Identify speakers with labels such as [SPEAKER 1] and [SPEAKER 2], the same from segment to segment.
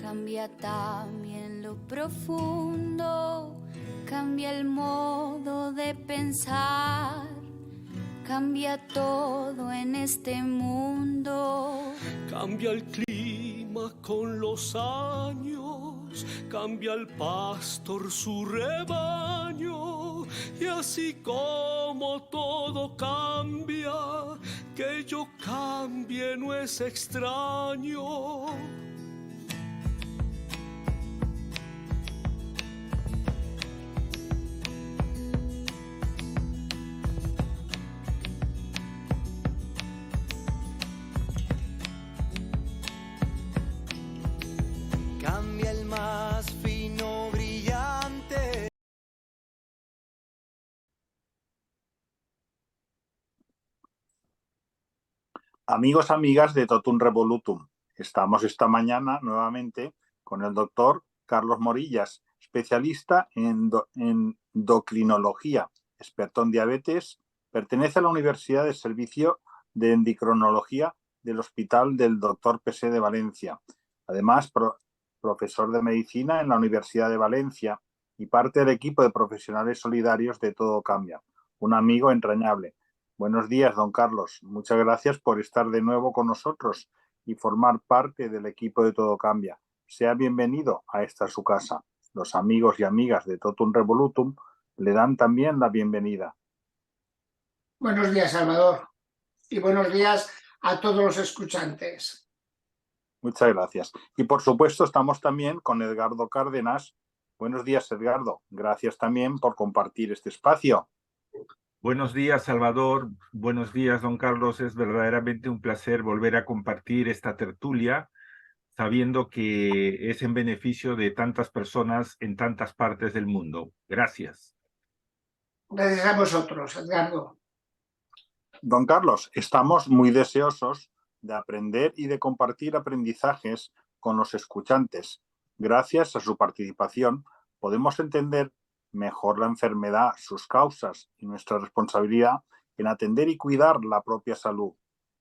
[SPEAKER 1] cambia también lo profundo, cambia el modo de pensar, cambia todo en este mundo.
[SPEAKER 2] Cambia el clima con los años, cambia el pastor su rebaño, y así como todo cambia, que yo cambie no es extraño.
[SPEAKER 3] Cambia el más fino brillante.
[SPEAKER 4] Amigos, amigas de Totum Revolutum, estamos esta mañana nuevamente con el doctor Carlos Morillas, especialista en endocrinología, experto en diabetes, pertenece a la Universidad de Servicio de Endocrinología del Hospital del Dr. Pesé de Valencia. Además, profesor de medicina en la Universidad de Valencia y parte del equipo de profesionales solidarios de Todo Cambia. Un amigo entrañable. Buenos días, don Carlos. Muchas gracias por estar de nuevo con nosotros y formar parte del equipo de Todo Cambia. Sea bienvenido a esta su casa. Los amigos y amigas de Totum Revolutum le dan también la bienvenida.
[SPEAKER 5] Buenos días, Salvador, y buenos días a todos los escuchantes.
[SPEAKER 4] Muchas gracias. Y por supuesto estamos también con Edgardo Cárdenas. Buenos días, Edgardo. Gracias también por compartir este espacio.
[SPEAKER 6] Buenos días, Salvador. Buenos días, don Carlos. Es verdaderamente un placer volver a compartir esta tertulia, sabiendo que es en beneficio de tantas personas en tantas partes del mundo. Gracias.
[SPEAKER 5] Gracias a vosotros, Edgardo.
[SPEAKER 4] Don Carlos, estamos muy deseosos de aprender y de compartir aprendizajes con los escuchantes. Gracias a su participación podemos entender mejor la enfermedad, sus causas y nuestra responsabilidad en atender y cuidar la propia salud.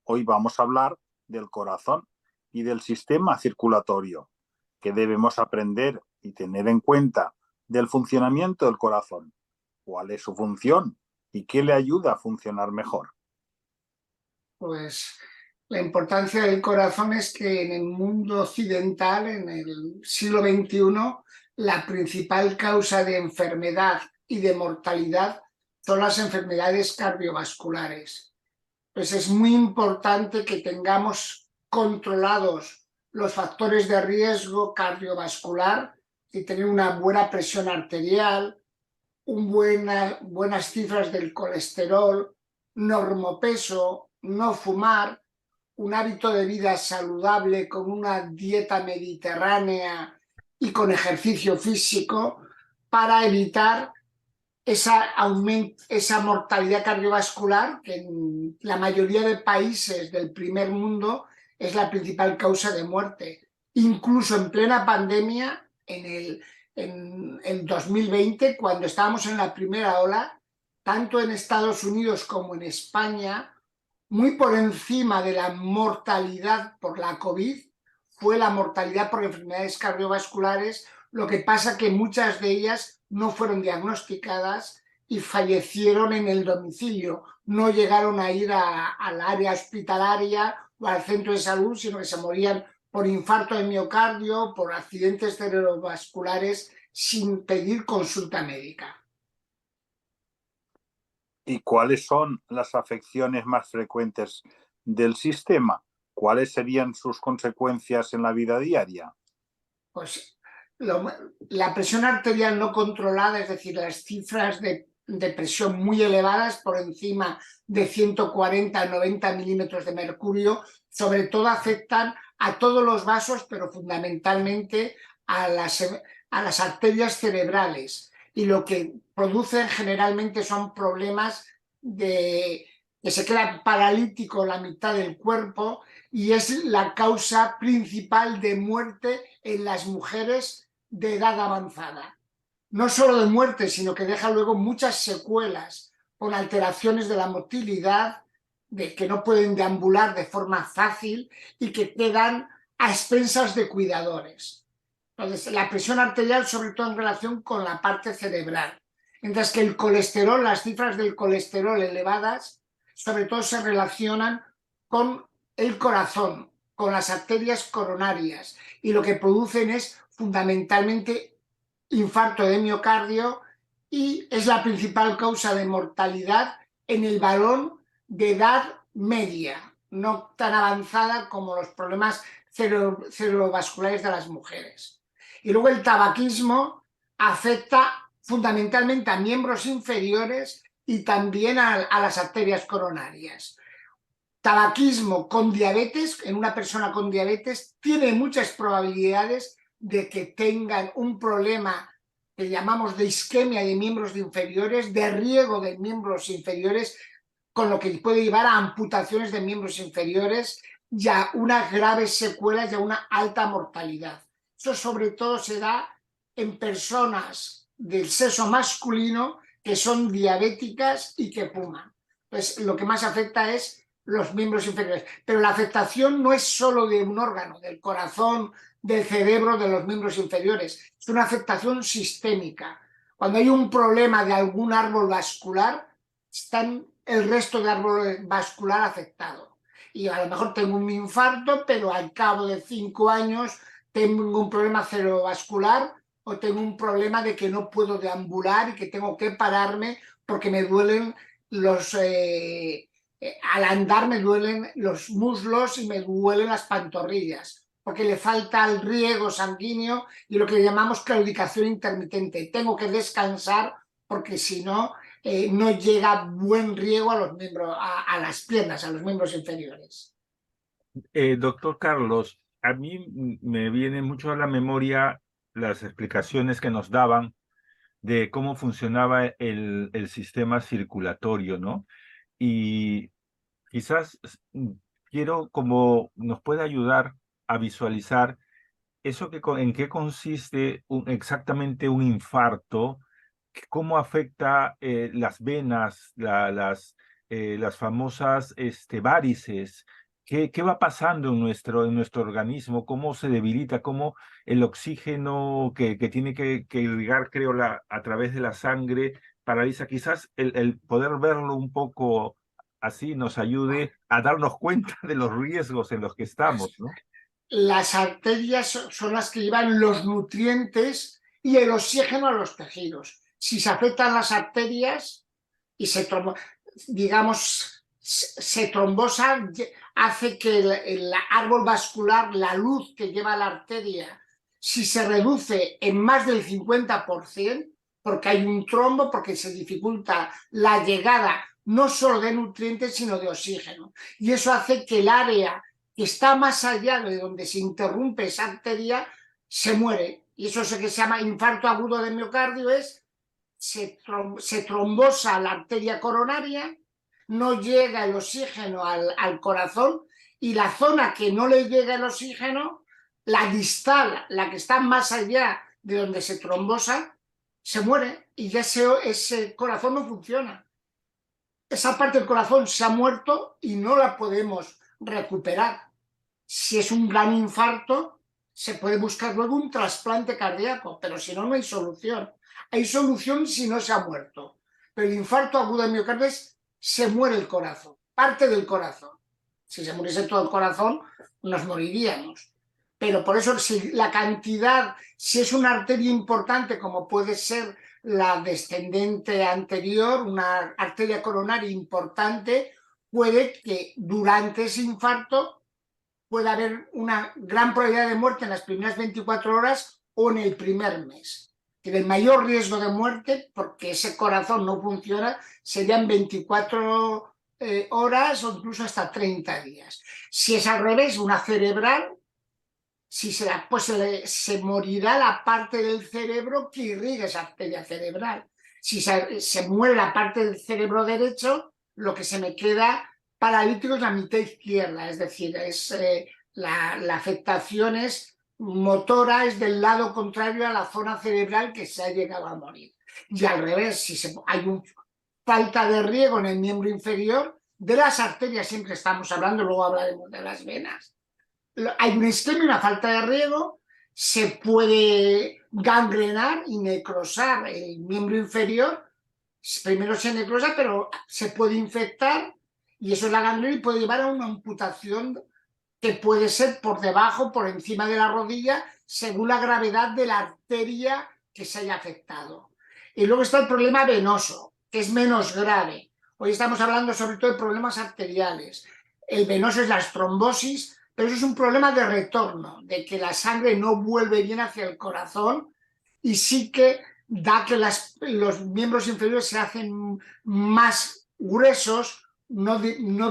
[SPEAKER 4] Hoy vamos a hablar del corazón y del sistema circulatorio, que debemos aprender y tener en cuenta del funcionamiento del corazón, cuál es su función y qué le ayuda a funcionar mejor.
[SPEAKER 5] Pues la importancia del corazón es que en el mundo occidental, en el siglo XXI, la principal causa de enfermedad y de mortalidad son las enfermedades cardiovasculares. Pues es muy importante que tengamos controlados los factores de riesgo cardiovascular y tener una buena presión arterial, buenas cifras del colesterol, normopeso, no fumar, un hábito de vida saludable con una dieta mediterránea y con ejercicio físico para evitar esa mortalidad cardiovascular que en la mayoría de países del primer mundo es la principal causa de muerte. Incluso en plena pandemia, en el 2020, cuando estábamos en la primera ola, tanto en Estados Unidos como en España, muy por encima de la mortalidad por la COVID, fue la mortalidad por enfermedades cardiovasculares, lo que pasa que muchas de ellas no fueron diagnosticadas y fallecieron en el domicilio, no llegaron a ir al área hospitalaria o al centro de salud, sino que se morían por infarto de miocardio, por accidentes cerebrovasculares sin pedir consulta médica.
[SPEAKER 4] ¿Y cuáles son las afecciones más frecuentes del sistema? ¿Cuáles serían sus consecuencias en la vida diaria?
[SPEAKER 5] Pues la presión arterial no controlada, es decir, las cifras de presión muy elevadas, por encima de 140-90 milímetros de mercurio, sobre todo afectan a todos los vasos, pero fundamentalmente a las arterias cerebrales. Y lo que producen generalmente son problemas de que se queda paralítico la mitad del cuerpo, y es la causa principal de muerte en las mujeres de edad avanzada. No solo de muerte, sino que deja luego muchas secuelas con alteraciones de la motilidad, de que no pueden deambular de forma fácil y que quedan a expensas de cuidadores. Entonces, la presión arterial, sobre todo en relación con la parte cerebral. Mientras que el colesterol, las cifras del colesterol elevadas, sobre todo se relacionan con el corazón, con las arterias coronarias, y lo que producen es fundamentalmente infarto de miocardio y es la principal causa de mortalidad en el varón de edad media, no tan avanzada como los problemas cerebrovasculares de las mujeres. Y luego el tabaquismo afecta fundamentalmente a miembros inferiores y también a las arterias coronarias. Tabaquismo con diabetes, en una persona con diabetes, tiene muchas probabilidades de que tengan un problema que llamamos de isquemia de miembros inferiores, de riego de miembros inferiores, con lo que puede llevar a amputaciones de miembros inferiores y a unas graves secuelas y a una alta mortalidad. Eso sobre todo se da en personas del sexo masculino que son diabéticas y que fuman. Entonces, lo que más afecta es los miembros inferiores. Pero la afectación no es solo de un órgano, del corazón, del cerebro, de los miembros inferiores. Es una afectación sistémica. Cuando hay un problema de algún árbol vascular, están el resto del árbol vascular afectado. Y a lo mejor tengo un infarto, pero al cabo de 5 años tengo un problema cerebrovascular o tengo un problema de que no puedo deambular y que tengo que pararme porque me duelen al andar me duelen los muslos y me duelen las pantorrillas, porque le falta el riego sanguíneo y lo que llamamos claudicación intermitente. Tengo que descansar porque si no, no llega buen riego a los miembros, a las piernas, a los miembros inferiores.
[SPEAKER 6] Doctor Carlos, a mí me viene mucho a la memoria las explicaciones que nos daban de cómo funcionaba el sistema circulatorio, ¿no? Y quizás quiero como nos puede ayudar a visualizar eso en qué consiste exactamente un infarto, cómo afecta las venas, las famosas varices. ¿Qué va pasando en nuestro organismo? ¿Cómo se debilita? ¿Cómo el oxígeno que tiene que irrigar, creo, a través de la sangre paraliza? Quizás el poder verlo un poco así nos ayude a darnos cuenta de los riesgos en los que estamos, ¿no?
[SPEAKER 5] Las arterias son las que llevan los nutrientes y el oxígeno a los tejidos. Si se afectan las arterias y se trombosa, hace que el árbol vascular, la luz que lleva la arteria, si se reduce en más del 50%, porque hay un trombo, porque se dificulta la llegada no solo de nutrientes, sino de oxígeno. Y eso hace que el área que está más allá de donde se interrumpe esa arteria se muere. Y eso es lo que se llama infarto agudo de miocardio, se trombosa la arteria coronaria, no llega el oxígeno al corazón y la zona que no le llega el oxígeno, la distal, la que está más allá de donde se trombosa, se muere y ya ese corazón no funciona. Esa parte del corazón se ha muerto y no la podemos recuperar. Si es un gran infarto, se puede buscar luego un trasplante cardíaco, pero si no, no hay solución. Hay solución si no se ha muerto. Pero el infarto agudo de miocardio se muere el corazón, parte del corazón. Si se muriese todo el corazón, nos moriríamos. Pero por eso, si la cantidad, si es una arteria importante, como puede ser la descendente anterior, una arteria coronaria importante, puede que durante ese infarto pueda haber una gran probabilidad de muerte en las primeras 24 horas o en el primer mes. El mayor riesgo de muerte, porque ese corazón no funciona, serían 24 horas o incluso hasta 30 días. Si es al revés, una cerebral, pues se morirá la parte del cerebro que irriga esa arteria cerebral. Si se muere la parte del cerebro derecho, lo que se me queda paralítico es la mitad izquierda, es decir, la afectación es motora, es del lado contrario a la zona cerebral que se ha llegado a morir. Y al revés, si hay falta de riego en el miembro inferior, de las arterias siempre estamos hablando, luego hablaremos de las venas. Hay una isquemia, una falta de riego. se puede gangrenar y necrosar el miembro inferior. Primero se necrosa, pero se puede infectar y eso es la gangrena y puede llevar a una amputación que puede ser por debajo, por encima de la rodilla, según la gravedad de la arteria que se haya afectado. Y luego está el problema venoso, que es menos grave. Hoy estamos hablando sobre todo de problemas arteriales. El venoso es la trombosis, pero eso es un problema de retorno, de que la sangre no vuelve bien hacia el corazón y sí que da que los miembros inferiores se hacen más gruesos, no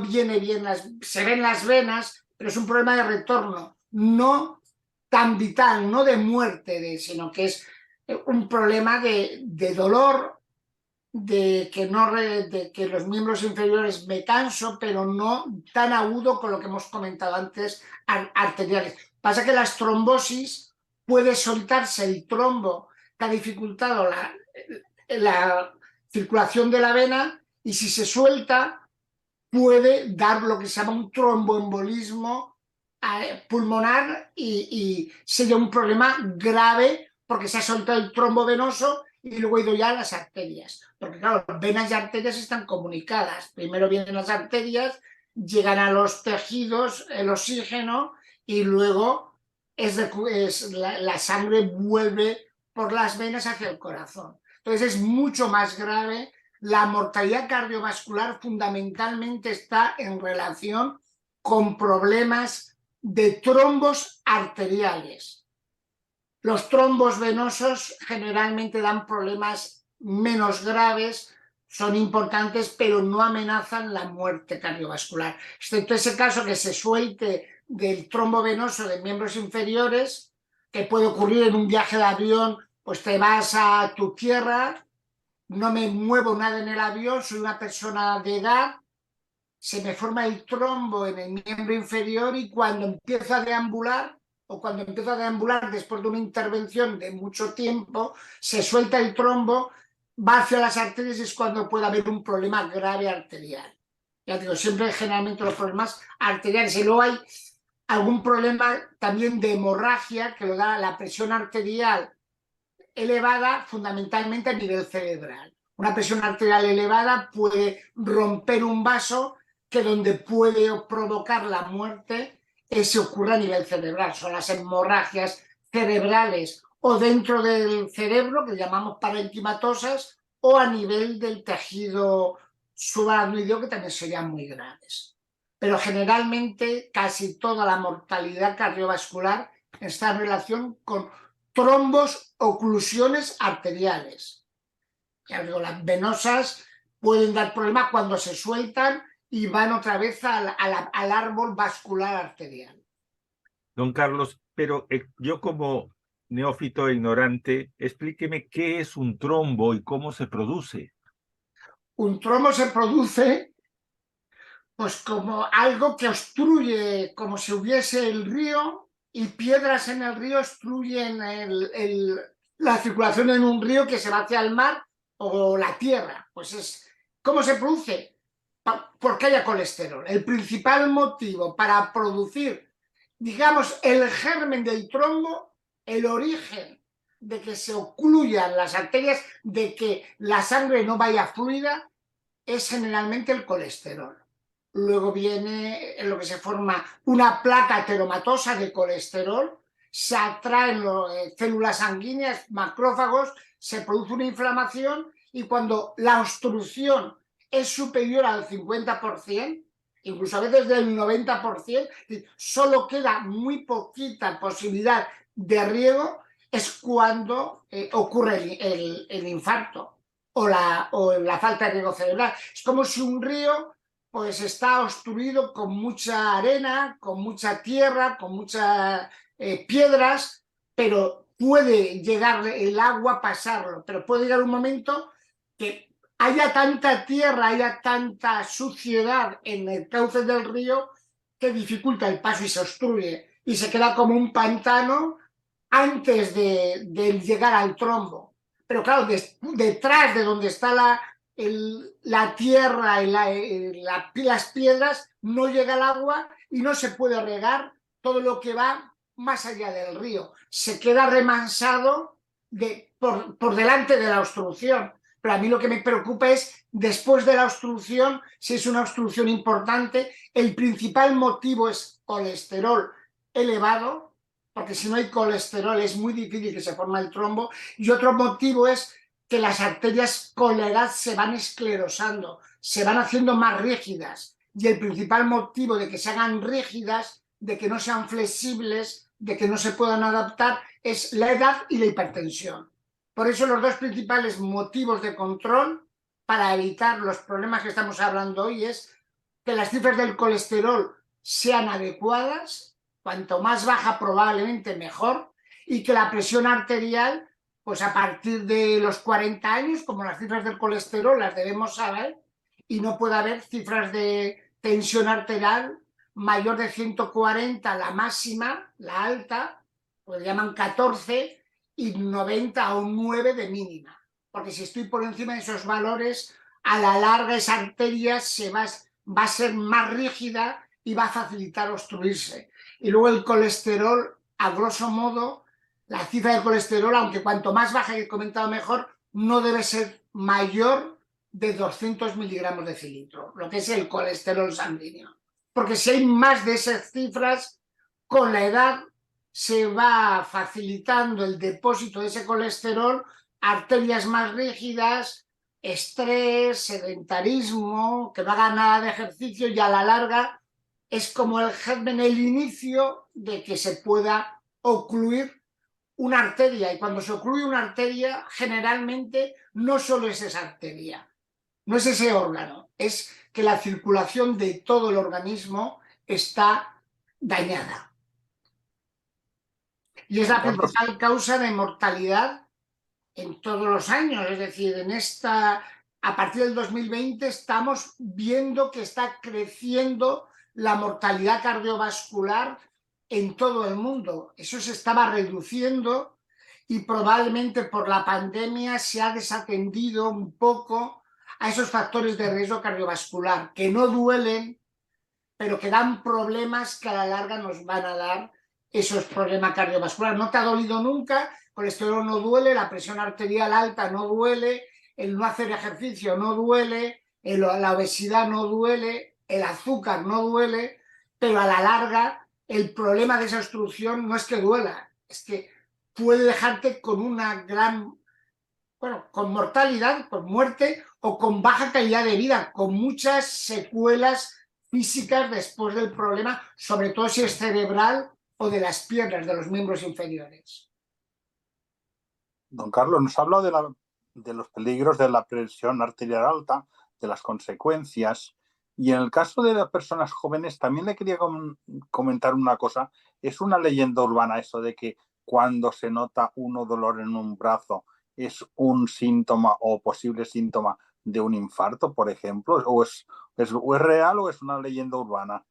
[SPEAKER 5] viene bien, se ven las venas, pero es un problema de retorno, no tan vital, no de muerte, sino que es un problema de dolor, de que los miembros inferiores me canso, pero no tan agudo con lo que hemos comentado antes, arteriales. Pasa que las trombosis puede soltarse el trombo que ha dificultado la circulación de la vena y si se suelta puede dar lo que se llama un tromboembolismo pulmonar y sería un problema grave porque se ha soltado el trombo venoso y luego ha ido ya a las arterias. Porque claro, venas y arterias están comunicadas. Primero vienen las arterias, llegan a los tejidos, el oxígeno y luego la sangre vuelve por las venas hacia el corazón. Entonces es mucho más grave. La mortalidad cardiovascular fundamentalmente está en relación con problemas de trombos arteriales. Los trombos venosos generalmente dan problemas menos graves, son importantes, pero no amenazan la muerte cardiovascular. Excepto ese caso que se suelte del trombo venoso de miembros inferiores, que puede ocurrir en un viaje de avión, pues te vas a tu tierra, no me muevo nada en el avión, soy una persona de edad, se me forma el trombo en el miembro inferior y cuando empiezo a deambular, o cuando empiezo a deambular después de una intervención de mucho tiempo, se suelta el trombo, va hacia las arterias y es cuando puede haber un problema grave arterial. Ya digo, siempre generalmente los problemas arteriales. Y luego hay algún problema también de hemorragia que lo da la presión arterial elevada fundamentalmente a nivel cerebral. Una presión arterial elevada puede romper un vaso que donde puede provocar la muerte se ocurre a nivel cerebral. Son las hemorragias cerebrales o dentro del cerebro, que llamamos parenquimatosas, o a nivel del tejido subaracnoideo, que también serían muy graves. Pero generalmente casi toda la mortalidad cardiovascular está en relación con trombos, oclusiones arteriales. Ya digo, las venosas pueden dar problemas cuando se sueltan y van otra vez al árbol vascular arterial.
[SPEAKER 6] Don Carlos, pero yo como neófito e ignorante, explíqueme qué es un trombo y cómo se produce.
[SPEAKER 5] Un trombo se produce pues como algo que obstruye, como si hubiese el río y piedras en el río obstruyen la circulación en un río que se va hacia el mar o la tierra. Pues ¿cómo se produce? Porque haya colesterol. El principal motivo para producir, digamos, el germen del trombo, el origen de que se ocluyan las arterias, de que la sangre no vaya fluida, es generalmente el colesterol. Luego viene lo que se forma una placa ateromatosa de colesterol, se atraen células sanguíneas, macrófagos, se produce una inflamación y cuando la obstrucción es superior al 50%, incluso a veces del 90%, solo queda muy poquita posibilidad de riego, es cuando ocurre el infarto o la falta de riego cerebral. Es como si un río pues está obstruido con mucha arena, con mucha tierra, con muchas piedras, pero puede llegar el agua a pasarlo, pero puede llegar un momento que haya tanta tierra, haya tanta suciedad en el cauce del río que dificulta el paso y se obstruye y se queda como un pantano antes de llegar al trombo. Pero claro, detrás de donde está la tierra y las piedras no llega el agua y no se puede regar todo lo que va más allá del río, se queda remansado por delante de la obstrucción. Pero a mí lo que me preocupa es, después de la obstrucción, si es una obstrucción importante, el principal motivo es colesterol elevado, porque si no hay colesterol es muy difícil que se forme el trombo, y otro motivo es que las arterias con la edad se van esclerosando, se van haciendo más rígidas, y el principal motivo de que se hagan rígidas, de que no sean flexibles, de que no se puedan adaptar, es la edad y la hipertensión. Por eso los dos principales motivos de control para evitar los problemas que estamos hablando hoy es que las cifras del colesterol sean adecuadas, cuanto más baja probablemente mejor, y que la presión arterial, pues a partir de los 40 años, como las cifras del colesterol las debemos saber, y no puede haber cifras de tensión arterial mayor de 140, la máxima, la alta, pues llaman 14, y 90 o 9 de mínima. Porque si estoy por encima de esos valores, a la larga esa arteria va a ser más rígida y va a facilitar obstruirse. Y luego el colesterol, a grosso modo, la cifra de colesterol, aunque cuanto más baja, que he comentado mejor, no debe ser mayor de 200 miligramos de cilindro, lo que es el colesterol sanguíneo. Porque si hay más de esas cifras, con la edad se va facilitando el depósito de ese colesterol, arterias más rígidas, estrés, sedentarismo, que no haga nada de ejercicio, y a la larga es como el germen, el inicio de que se pueda ocluir una arteria. Y cuando se ocluye una arteria, generalmente no solo es esa arteria, no es ese órgano, es que la circulación de todo el organismo está dañada. Y es la principal causa de mortalidad en todos los años. Es decir, a partir del 2020 estamos viendo que está creciendo la mortalidad cardiovascular en todo el mundo. Eso se estaba reduciendo y probablemente por la pandemia se ha desatendido un poco a esos factores de riesgo cardiovascular, que no duelen, pero que dan problemas que a la larga nos van a dar esos problemas cardiovasculares. No te ha dolido nunca, el colesterol no duele, la presión arterial alta no duele, el no hacer ejercicio no duele, la obesidad no duele, el azúcar no duele, pero a la larga el problema de esa obstrucción no es que duela, es que puede dejarte con una gran, con mortalidad, con muerte o con baja calidad de vida, con muchas secuelas físicas después del problema, sobre todo si es cerebral o de las piernas, de los miembros inferiores.
[SPEAKER 4] Don Carlos, nos ha hablado de los peligros de la presión arterial alta, de las consecuencias, y en el caso de las personas jóvenes también le quería comentar una cosa. Es una leyenda urbana eso de que cuando se nota dolor en un brazo es un síntoma o posible síntoma de un infarto, por ejemplo, o es real o es una leyenda urbana.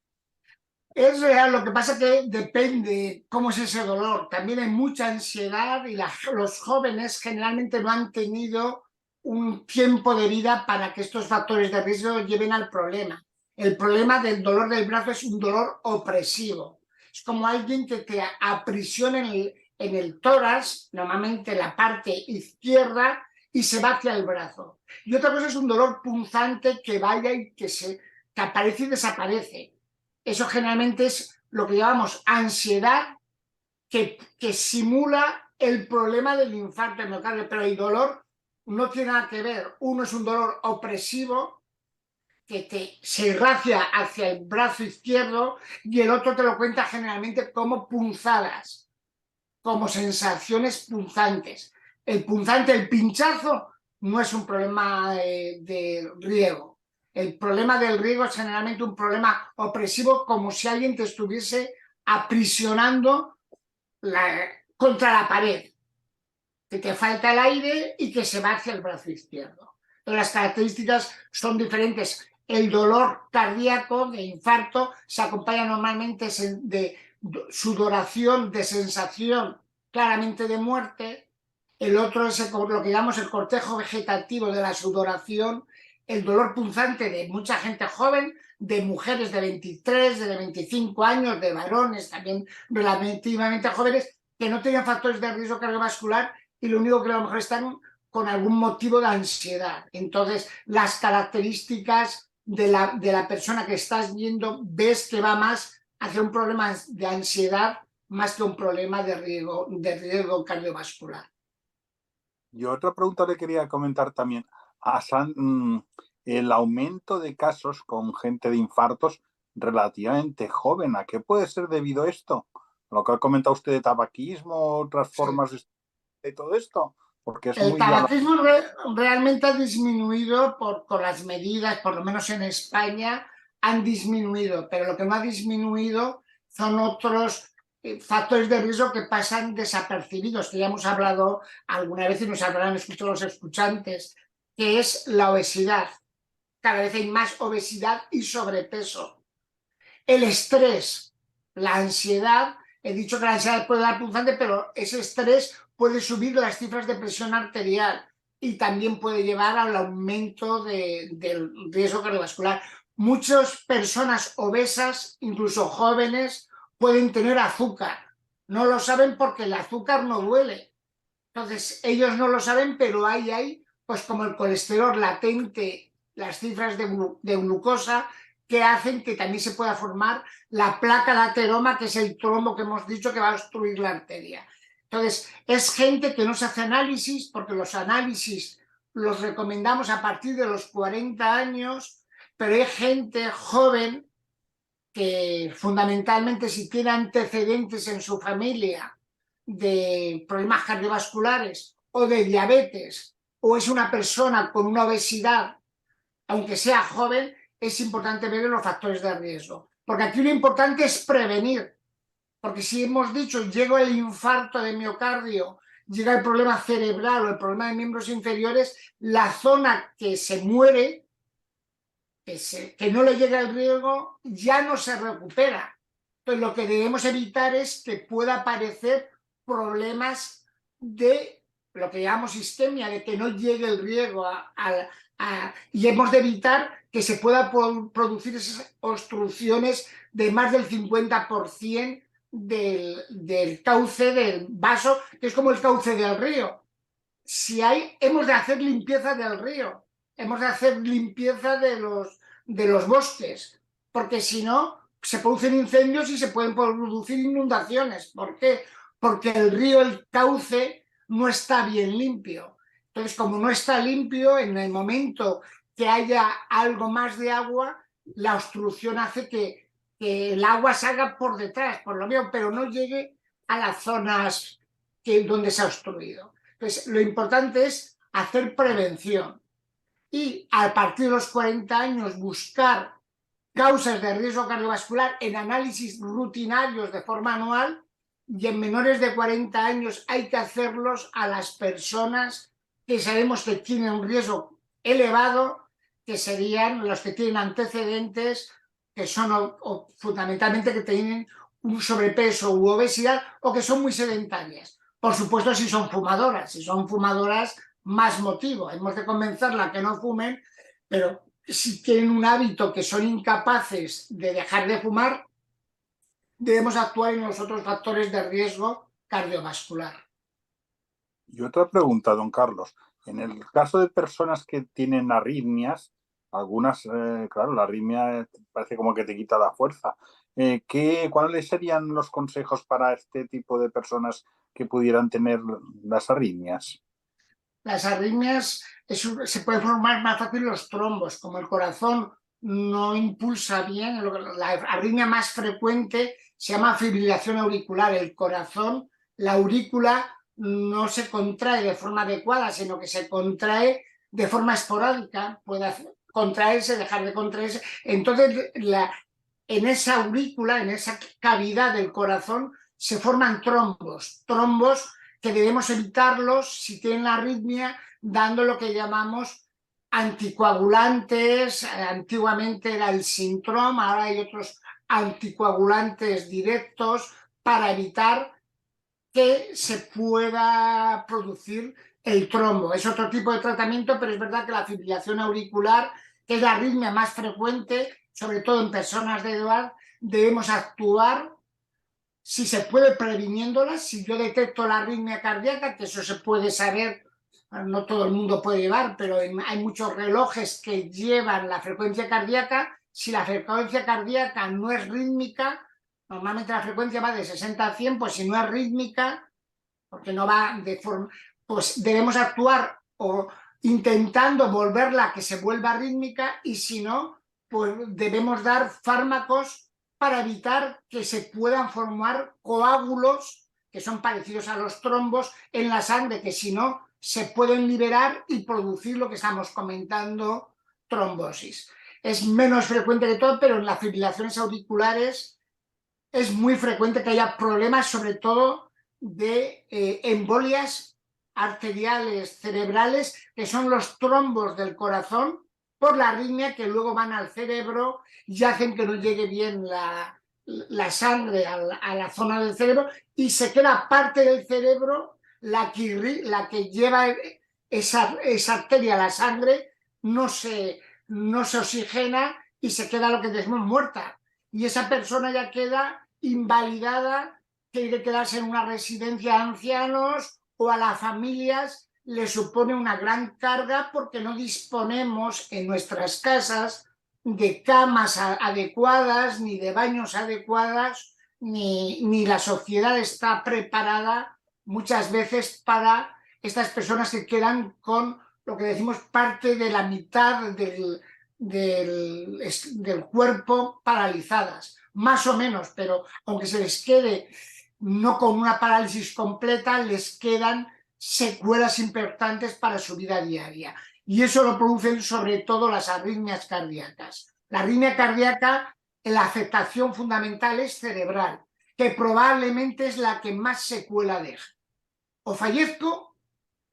[SPEAKER 5] Es real, lo que pasa que depende cómo es ese dolor. También hay mucha ansiedad y los jóvenes generalmente no han tenido un tiempo de vida para que estos factores de riesgo lleven al problema. El problema del dolor del brazo es un dolor opresivo. Es como alguien que te aprisiona en el tórax, normalmente la parte izquierda, y se va hacia el brazo. Y otra cosa es un dolor punzante que vaya y que aparece y desaparece. Eso generalmente es lo que llamamos ansiedad, que simula el problema del infarto de miocardio, pero el dolor no tiene nada que ver. Uno es un dolor opresivo que se irracia hacia el brazo izquierdo, y el otro te lo cuenta generalmente como punzadas, como sensaciones punzantes. El punzante, el pinchazo, no es un problema de riego. El problema del riego es generalmente un problema opresivo, como si alguien te estuviese aprisionando contra la pared, que te falta el aire y que se va hacia el brazo izquierdo. Pero las características son diferentes. El dolor cardíaco de infarto se acompaña normalmente de sudoración, de sensación claramente de muerte. El otro es lo que llamamos el cortejo vegetativo de la sudoración, el dolor punzante de mucha gente joven, de mujeres de 23, de 25 años, de varones también relativamente jóvenes, que no tenían factores de riesgo cardiovascular y lo único que a lo mejor están con algún motivo de ansiedad. Entonces, las características de la persona que estás viendo, ves que va más hacia un problema de ansiedad más que un problema de riesgo cardiovascular.
[SPEAKER 4] Y otra pregunta le quería comentar también. El aumento de casos con gente de infartos relativamente joven, ¿a qué puede ser debido a esto? Lo que ha comentado usted de tabaquismo, otras formas de todo esto, porque es
[SPEAKER 5] El
[SPEAKER 4] muy
[SPEAKER 5] tabaquismo realmente ha disminuido con las medidas, por lo menos en España, han disminuido, pero lo que no ha disminuido son otros factores de riesgo que pasan desapercibidos, que ya hemos hablado alguna vez y nos habrán escuchado los escuchantes, que es la obesidad. Cada vez hay más obesidad y sobrepeso. El estrés, la ansiedad, he dicho que la ansiedad puede dar punzante, pero ese estrés puede subir las cifras de presión arterial y también puede llevar al aumento del riesgo cardiovascular. Muchas personas obesas, incluso jóvenes, pueden tener azúcar. No lo saben porque el azúcar no duele. Entonces, ellos no lo saben, pero hay, pues como el colesterol latente, las cifras de glucosa, que hacen que también se pueda formar la placa de ateroma, que es el trombo que hemos dicho que va a obstruir la arteria. Entonces, es gente que no se hace análisis, porque los análisis los recomendamos a partir de los 40 años, pero hay gente joven que fundamentalmente si tiene antecedentes en su familia de problemas cardiovasculares o de diabetes, o es una persona con una obesidad, aunque sea joven, es importante ver los factores de riesgo. Porque aquí lo importante es prevenir. Porque si hemos dicho, llega el infarto de miocardio, llega el problema cerebral o el problema de miembros inferiores, la zona que se muere, que no le llega el riesgo, ya no se recupera. Entonces lo que debemos evitar es que pueda aparecer problemas de lo que llamamos isquemia, de que no llegue el riego y hemos de evitar que se pueda producir esas obstrucciones de más del 50% del cauce del vaso, que es como el cauce del río. Si hemos de hacer limpieza del río, hemos de hacer limpieza de los bosques, porque si no, se producen incendios y se pueden producir inundaciones. ¿Por qué? Porque el río, el cauce, no está bien limpio. Entonces, como no está limpio, en el momento que haya algo más de agua, la obstrucción hace que el agua salga por detrás, por lo menos, pero no llegue a las zonas donde se ha obstruido. Entonces, lo importante es hacer prevención y a partir de los 40 años buscar causas de riesgo cardiovascular en análisis rutinarios de forma anual, y en menores de 40 años hay que hacerlos a las personas que sabemos que tienen un riesgo elevado, que serían los que tienen antecedentes, que son fundamentalmente que tienen un sobrepeso u obesidad o que son muy sedentarias. Por supuesto, si son fumadoras, más motivo. Hemos de convencerla que no fumen, pero si tienen un hábito que son incapaces de dejar de fumar, debemos actuar en los otros factores de riesgo cardiovascular.
[SPEAKER 4] Y otra pregunta, don Carlos. En el caso de personas que tienen arritmias, algunas, claro, la arritmia parece como que te quita la fuerza. ¿Cuáles serían los consejos para este tipo de personas que pudieran tener las arritmias?
[SPEAKER 5] Las arritmias se pueden formar más fácil los trombos, como el corazón no impulsa bien, la arritmia más frecuente se llama fibrilación auricular. El corazón, la aurícula no se contrae de forma adecuada, sino que se contrae de forma esporádica, puede contraerse, dejar de contraerse. Entonces, en esa aurícula, en esa cavidad del corazón, se forman trombos que debemos evitarlos si tienen arritmia, dando lo que llamamos anticoagulantes. Antiguamente era el Sintrom, ahora hay otros anticoagulantes directos para evitar que se pueda producir el trombo. Es otro tipo de tratamiento, pero es verdad que la fibrilación auricular, que es la arritmia más frecuente, sobre todo en personas de edad, debemos actuar si se puede previniéndola. Si yo detecto la arritmia cardíaca, que eso se puede saber, no todo el mundo puede llevar, pero hay muchos relojes que llevan la frecuencia cardíaca. Si la frecuencia cardíaca no es rítmica, normalmente la frecuencia va de 60 a 100, pues si no es rítmica, porque no va de forma, pues debemos actuar o intentando volverla que se vuelva rítmica, y si no, pues debemos dar fármacos para evitar que se puedan formar coágulos que son parecidos a los trombos en la sangre, que si no se pueden liberar y producir lo que estamos comentando, trombosis. Es menos frecuente que todo, pero en las fibrilaciones auriculares es muy frecuente que haya problemas, sobre todo de embolias arteriales cerebrales, que son los trombos del corazón por la arritmia, que luego van al cerebro y hacen que no llegue bien la sangre a la zona del cerebro, y se queda parte del cerebro, la que lleva esa arteria, la sangre, no se oxigena y se queda lo que decimos muerta. Y esa persona ya queda invalidada, tiene que quedarse en una residencia de ancianos, o a las familias le supone una gran carga porque no disponemos en nuestras casas de camas adecuadas, ni de baños adecuadas, ni la sociedad está preparada muchas veces para estas personas que quedan con lo que decimos parte de la mitad del cuerpo paralizadas, más o menos, pero aunque se les quede no con una parálisis completa, les quedan secuelas importantes para su vida diaria. Y eso lo producen sobre todo las arritmias cardíacas. La arritmia cardíaca, la afectación fundamental es cerebral, que probablemente es la que más secuela deja. O fallezco,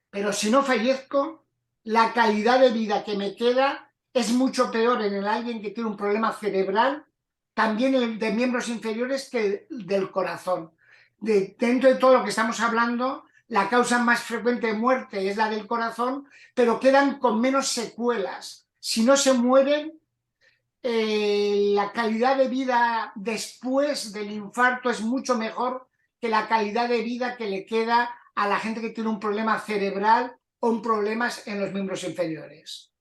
[SPEAKER 5] pero si no fallezco, la calidad de vida que me queda es mucho peor en alguien que tiene un problema cerebral, también el de miembros inferiores, que del corazón. Dentro de todo lo que estamos hablando, la causa más frecuente de muerte es la del corazón, pero quedan con menos secuelas. Si no se mueren, la calidad de vida después del infarto es mucho mejor que la calidad de vida que le queda a la gente que tiene un problema cerebral o un problema en los miembros inferiores.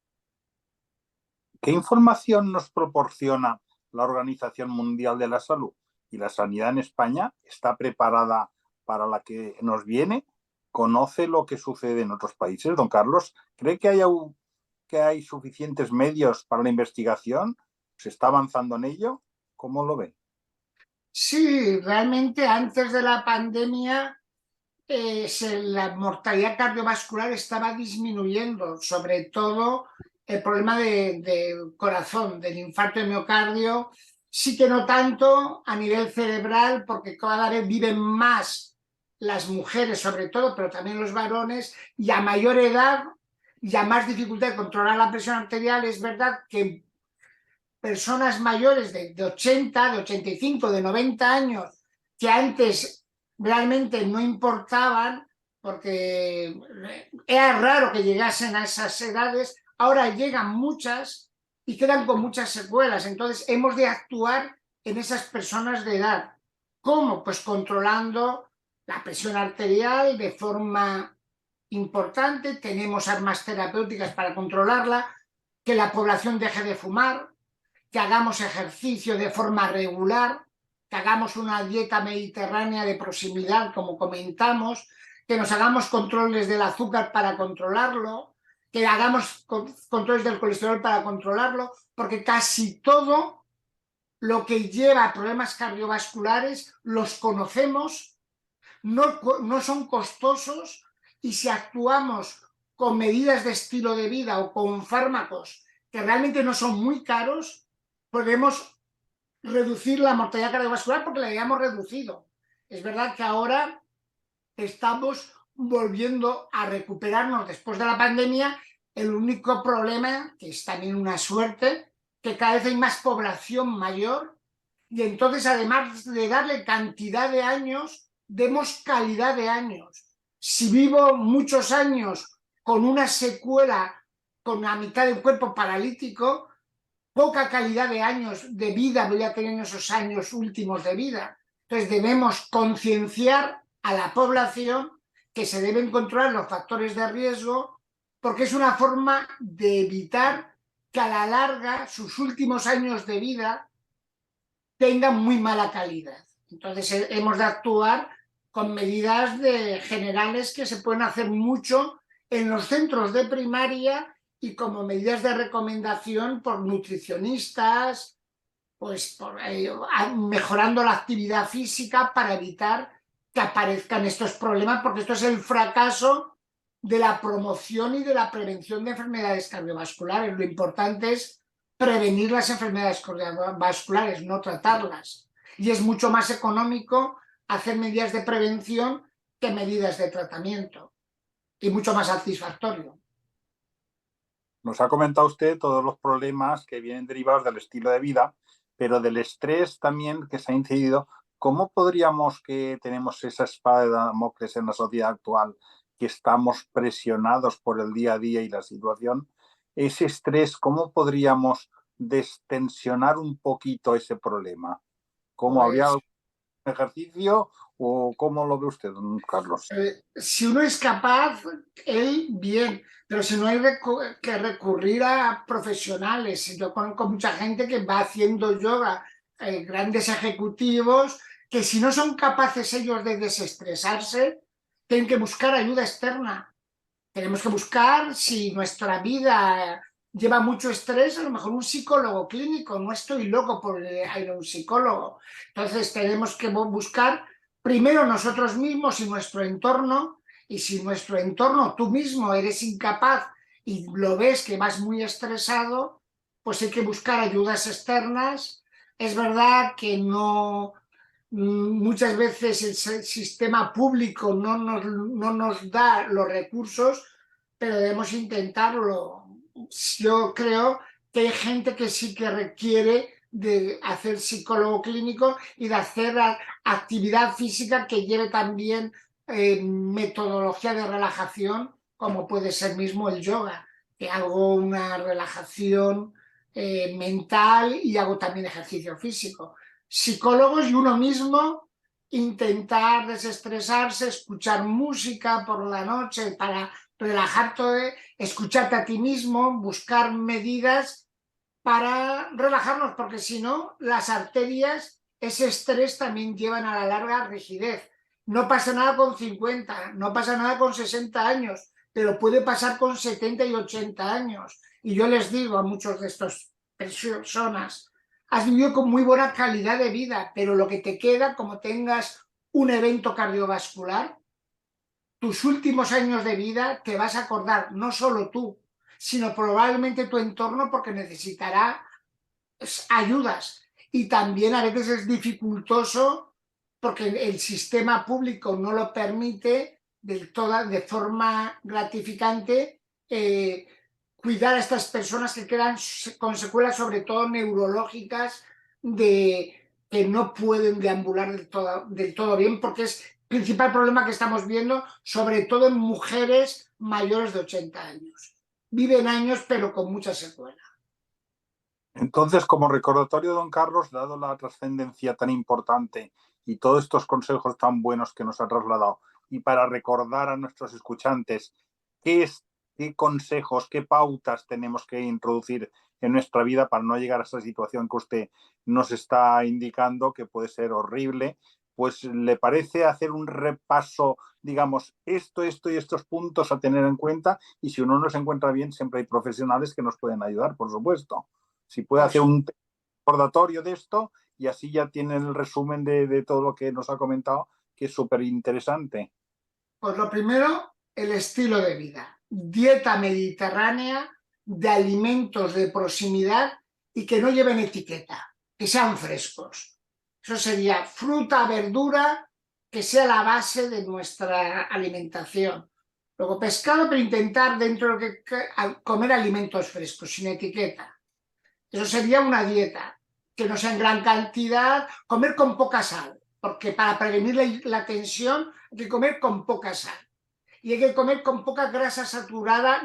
[SPEAKER 4] ¿Qué información nos proporciona la Organización Mundial de la Salud? ¿Y la sanidad en España está preparada para la que nos viene? ¿Conoce lo que sucede en otros países? Don Carlos, ¿cree que hay suficientes medios para la investigación? ¿Se está avanzando en ello? ¿Cómo lo ve?
[SPEAKER 5] Sí, realmente antes de la pandemia la mortalidad cardiovascular estaba disminuyendo, sobre todo el problema del corazón, del infarto de miocardio. Sí que no tanto a nivel cerebral, porque cada vez viven más las mujeres sobre todo, pero también los varones, y a mayor edad y a más dificultad de controlar la presión arterial. Es verdad que personas mayores de 80, de 85, de 90 años, que antes realmente no importaban porque era raro que llegasen a esas edades, ahora llegan muchas y quedan con muchas secuelas. Entonces hemos de actuar en esas personas de edad. ¿Cómo? Pues controlando la presión arterial de forma importante. Tenemos armas terapéuticas para controlarla, que la población deje de fumar, que hagamos ejercicio de forma regular, que hagamos una dieta mediterránea de proximidad, como comentamos, que nos hagamos controles del azúcar para controlarlo, que hagamos controles del colesterol para controlarlo, porque casi todo lo que lleva a problemas cardiovasculares los conocemos, no son costosos, y si actuamos con medidas de estilo de vida o con fármacos que realmente no son muy caros, podemos reducir la mortalidad cardiovascular porque la hayamos reducido. Es verdad que ahora estamos volviendo a recuperarnos después de la pandemia. El único problema, que es también una suerte, que cada vez hay más población mayor, y entonces además de darle cantidad de años, demos calidad de años. Si vivo muchos años con una secuela, con la mitad del cuerpo paralítico, poca calidad de años de vida voy a tener en esos años últimos de vida. Entonces debemos concienciar a la población que se deben controlar los factores de riesgo, porque es una forma de evitar que a la larga sus últimos años de vida tengan muy mala calidad. Entonces hemos de actuar con medidas generales que se pueden hacer mucho en los centros de primaria y como medidas de recomendación por nutricionistas, pues mejorando la actividad física para evitar que aparezcan estos problemas, porque esto es el fracaso de la promoción y de la prevención de enfermedades cardiovasculares. Lo importante es prevenir las enfermedades cardiovasculares, no tratarlas. Y es mucho más económico hacer medidas de prevención que medidas de tratamiento. Y mucho más satisfactorio.
[SPEAKER 4] Nos ha comentado usted todos los problemas que vienen derivados del estilo de vida, pero del estrés también que se ha incidido. ¿Cómo podríamos, que tenemos esa espada de Damocles en la sociedad actual, que estamos presionados por el día a día y la situación, ese estrés, cómo podríamos destensionar un poquito ese problema? ¿Cómo habría algún ejercicio o cómo lo ve usted, don Carlos?
[SPEAKER 5] Si uno es capaz, él bien, pero si no hay que recurrir a profesionales. Yo conozco mucha gente que va haciendo yoga, grandes ejecutivos, que si no son capaces ellos de desestresarse, tienen que buscar ayuda externa. Tenemos que buscar, si nuestra vida lleva mucho estrés, a lo mejor un psicólogo clínico. No estoy loco por ir a un psicólogo. Entonces tenemos que buscar primero nosotros mismos y nuestro entorno, y si nuestro entorno, tú mismo eres incapaz y lo ves que vas muy estresado, pues hay que buscar ayudas externas. Es verdad que no, muchas veces el sistema público no nos da los recursos, pero debemos intentarlo. Yo creo que hay gente que sí que requiere de hacer psicólogo clínico y de hacer actividad física que lleve también metodología de relajación, como puede ser mismo el yoga, que hago una relajación mental y hago también ejercicio físico. Psicólogos y uno mismo intentar desestresarse, escuchar música por la noche para relajarte, escucharte a ti mismo, buscar medidas para relajarnos, porque si no, las arterias, ese estrés también llevan a la larga rigidez. No pasa nada con 50, no pasa nada con 60 años, pero puede pasar con 70 y 80 años. Y yo les digo a muchos de estas personas, has vivido con muy buena calidad de vida, pero lo que te queda, como tengas un evento cardiovascular, tus últimos años de vida te vas a acordar, no solo tú, sino probablemente tu entorno, porque necesitará ayudas. Y también a veces es dificultoso porque el sistema público no lo permite de forma gratificante cuidar a estas personas que quedan con secuelas, sobre todo neurológicas, que no pueden deambular del todo bien, porque es el principal problema que estamos viendo, sobre todo en mujeres mayores de 80 años. Viven años, pero con mucha secuela.
[SPEAKER 4] Entonces, como recordatorio, don Carlos, dado la trascendencia tan importante y todos estos consejos tan buenos que nos ha trasladado, y para recordar a nuestros escuchantes qué consejos, qué pautas tenemos que introducir en nuestra vida para no llegar a esa situación que usted nos está indicando, que puede ser horrible, pues ¿le parece hacer un repaso, digamos, esto y estos puntos a tener en cuenta? Y si uno no se encuentra bien, siempre hay profesionales que nos pueden ayudar, por supuesto. Si puede hacer un recordatorio de esto, y así ya tienen el resumen de todo lo que nos ha comentado, que es súper interesante.
[SPEAKER 5] Pues lo primero, el estilo de vida. Dieta mediterránea, de alimentos de proximidad y que no lleven etiqueta, que sean frescos. Eso sería fruta, verdura, que sea la base de nuestra alimentación. Luego pescado, pero intentar dentro de comer alimentos frescos, sin etiqueta. Eso sería una dieta, que no sea en gran cantidad, comer con poca sal, porque para prevenir la tensión hay que comer con poca sal. y hay que comer con poca grasa saturada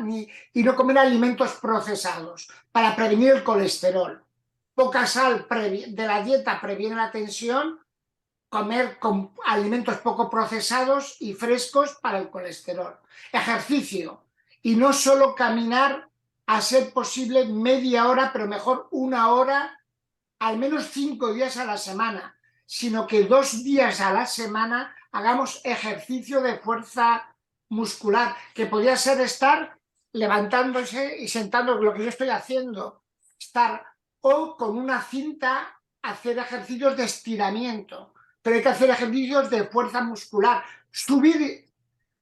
[SPEAKER 5] y no comer alimentos procesados para prevenir el colesterol. Poca sal de la dieta previene la tensión, comer con alimentos poco procesados y frescos para el colesterol. Ejercicio, y no solo caminar, a ser posible media hora, pero mejor 1 hora, al menos 5 días a la semana, sino que 2 días a la semana hagamos ejercicio de fuerza muscular, que podría ser estar levantándose y sentando, lo que yo estoy haciendo, o con una cinta hacer ejercicios de estiramiento, pero hay que hacer ejercicios de fuerza muscular, subir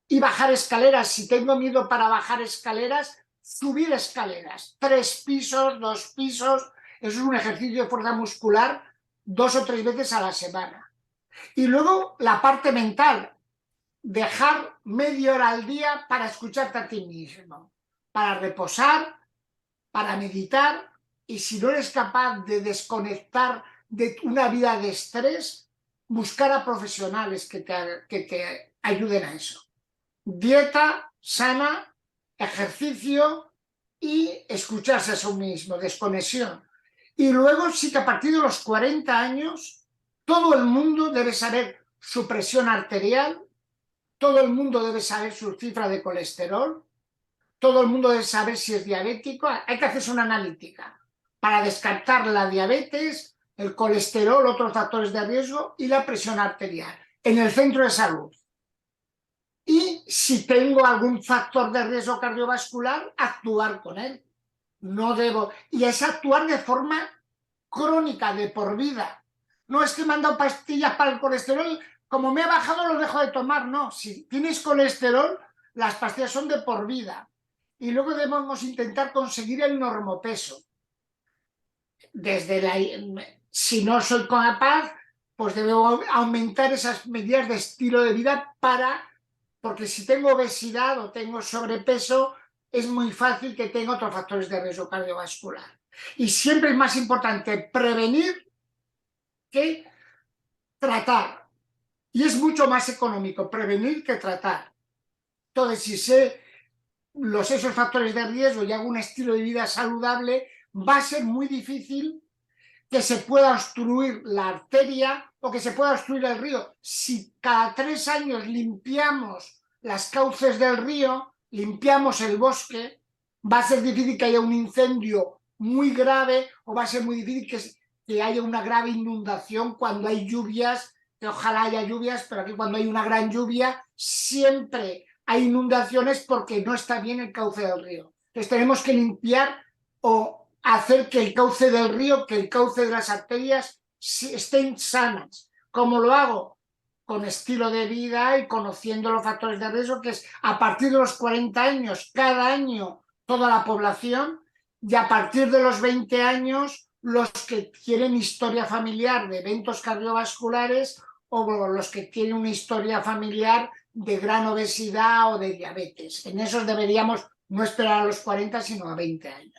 [SPEAKER 5] y bajar escaleras. Si tengo miedo para bajar escaleras, subir escaleras, 3 pisos, 2 pisos, eso es un ejercicio de fuerza muscular 2 o 3 veces a la semana. Y luego la parte mental, dejar media hora al día para escucharte a ti mismo, para reposar, para meditar, y si no eres capaz de desconectar de una vida de estrés, buscar a profesionales que te ayuden a eso. Dieta sana, ejercicio y escucharse a sí mismo, desconexión. Y luego sí que a partir de los 40 años todo el mundo debe saber su presión arterial, todo el mundo debe saber su cifra de colesterol, todo el mundo debe saber si es diabético. Hay que hacerse una analítica para descartar la diabetes, el colesterol, otros factores de riesgo y la presión arterial en el centro de salud. Y si tengo algún factor de riesgo cardiovascular, actuar con él. No debo. Y es actuar de forma crónica, de por vida. No es que me han dado pastillas para el colesterol, como me ha bajado lo dejo de tomar. No, si tienes colesterol, las pastillas son de por vida. Y luego debemos intentar conseguir el normopeso. Si no soy capaz, pues debo aumentar esas medidas de estilo de vida porque si tengo obesidad o tengo sobrepeso, es muy fácil que tenga otros factores de riesgo cardiovascular. Y siempre es más importante prevenir que tratar. Y es mucho más económico prevenir que tratar. Entonces, si sé esos factores de riesgo y hago un estilo de vida saludable, va a ser muy difícil que se pueda obstruir la arteria o que se pueda obstruir el río. Si cada 3 años limpiamos las cauces del río, limpiamos el bosque, va a ser difícil que haya un incendio muy grave o va a ser muy difícil que haya una grave inundación cuando hay lluvias, que ojalá haya lluvias, pero aquí cuando hay una gran lluvia siempre hay inundaciones porque no está bien el cauce del río. Entonces tenemos que limpiar o hacer que el cauce del río, que el cauce de las arterias estén sanas. ¿Cómo lo hago? Con estilo de vida y conociendo los factores de riesgo, que es a partir de los 40 años, cada año toda la población, y a partir de los 20 años los que tienen historia familiar de eventos cardiovasculares o los que tienen una historia familiar de gran obesidad o de diabetes. En esos deberíamos no esperar a los 40, sino a 20 años.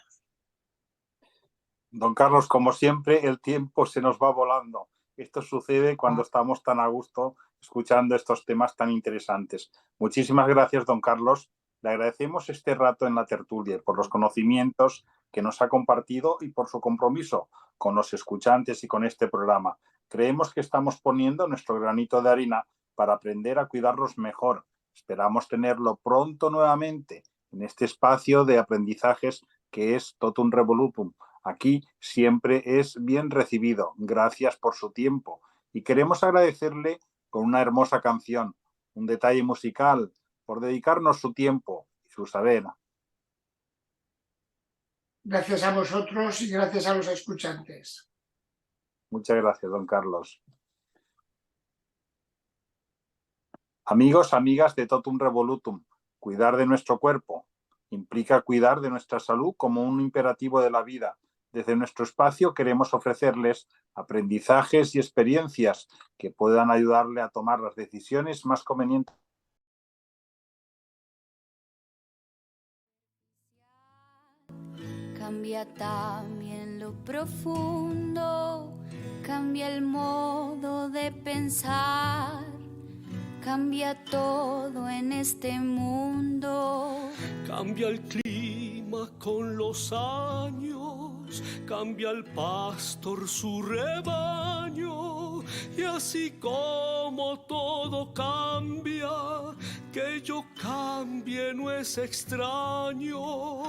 [SPEAKER 4] Don Carlos, como siempre, el tiempo se nos va volando. Esto sucede cuando estamos tan a gusto escuchando estos temas tan interesantes. Muchísimas gracias, don Carlos. Le agradecemos este rato en la tertulia por los conocimientos que nos ha compartido y por su compromiso con los escuchantes y con este programa. Creemos que estamos poniendo nuestro granito de arena para aprender a cuidarnos mejor. Esperamos tenerlo pronto nuevamente en este espacio de aprendizajes que es Totum Revolutum. Aquí siempre es bien recibido. Gracias por su tiempo. Y queremos agradecerle con una hermosa canción, un detalle musical, por dedicarnos su tiempo y su saber.
[SPEAKER 5] Gracias a vosotros y gracias a los escuchantes.
[SPEAKER 4] Muchas gracias, don Carlos. Amigos, amigas de Totum Revolutum, cuidar de nuestro cuerpo implica cuidar de nuestra salud como un imperativo de la vida. Desde nuestro espacio queremos ofrecerles aprendizajes y experiencias que puedan ayudarle a tomar las decisiones más convenientes.
[SPEAKER 1] Cambia también lo profundo, cambia el modo de pensar, cambia todo en este mundo.
[SPEAKER 2] Cambia el clima con los años, cambia el pastor su rebaño, y así como todo cambia, que yo cambie no es extraño.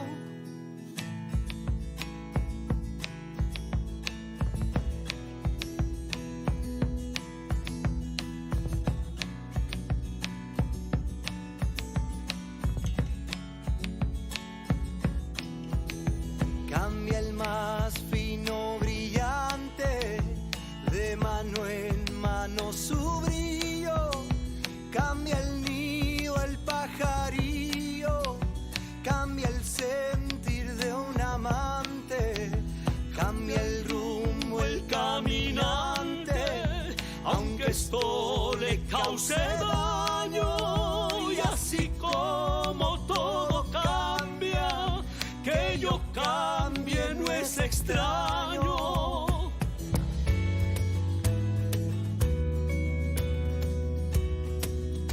[SPEAKER 3] Cambia el más fino brillante, de mano en mano su brillo. Cambia el nido, el pajarillo, cambia el sentir de un amante, cambia el rumbo, el caminante, aunque esto le cause daño. Y así como todo cambia, que yo cambie no es extraño.